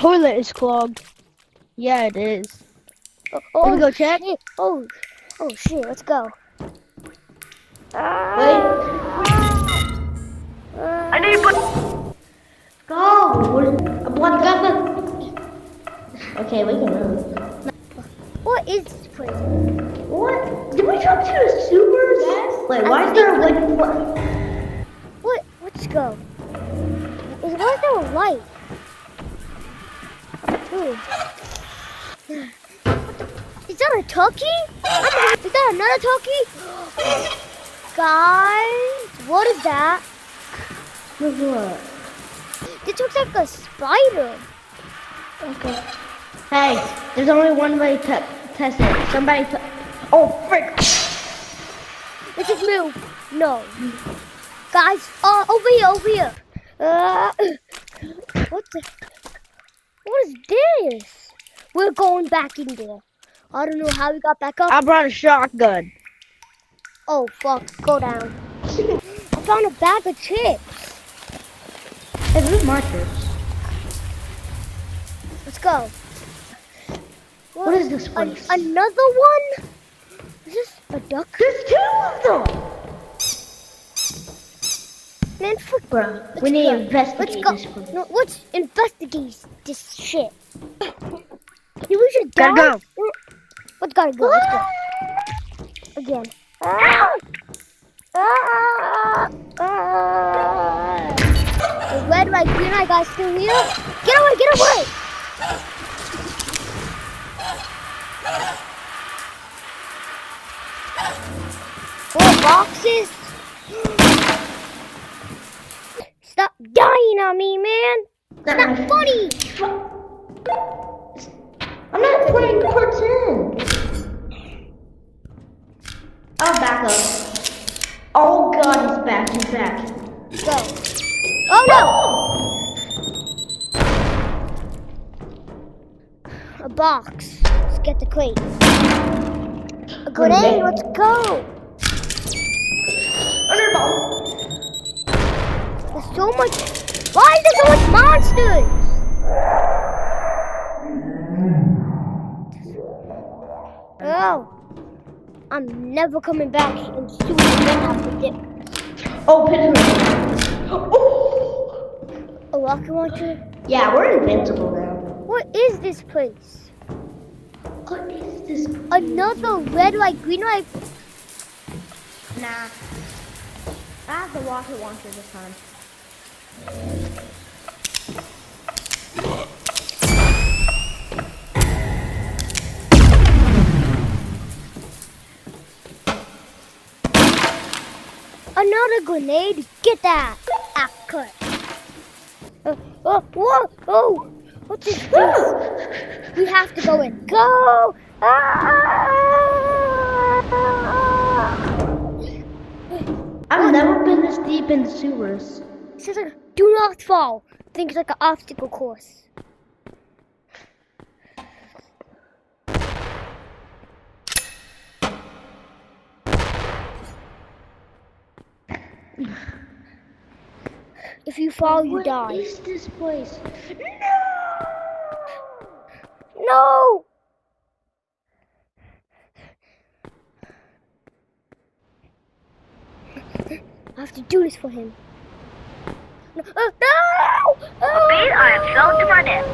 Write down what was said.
toilet is clogged. Yeah, it is. Oh, Let me go check. Shit. Oh shit, let's go. Wait. I need go. What got the? Okay, we can move. What is this place? What? Did we jump to the sewers? Yes. Wait, why is there a wooden floor? What? Let's go. Why is there a light? Ooh. Is that a turkey? Is that another turkey? Guys, what is that? What? This looks like a spider. Okay. Hey, there's only one way to test it. Somebody oh, frick. Let's just move. No. Guys, over here. What is this? We're going back in there. I don't know how we got back up. I brought a shotgun. Oh, fuck. Go down. I found a bag of chips. Hey, where's my chips? Let's go. What is this place? Another one? Is this a duck? There's two of them! Man, fuck. Bro, we need to investigate Let's this go. place. No, let's investigate this shit. We should die. Gotta go. Let's gotta go. Let's go. Again. The red light, green light guys still here? Get away, get away! More boxes? Stop dying on me, man! It's not funny! I'm not playing pretend. I'll back up. Oh god, he's back, he's back. Go. Oh no! A box. Let's get the crate. A grenade, let's go! There's so much. Why is there so much monsters? Oh, I'm never coming back and soon again after this. Oh, oh! A rocket launcher? Yeah, we're invincible now. What is this place? What is this? Another red light, green light. Nah. I have the rocket launcher this time. Another grenade? Get that! Ah, cut. Whoa! What's this? We have to go in. Go! I've never been this deep in the sewers. It says like, do not fall. I think it's like an obstacle course. If you fall, you die. What is this place? No! I have to do this for him. No! I am so to my death.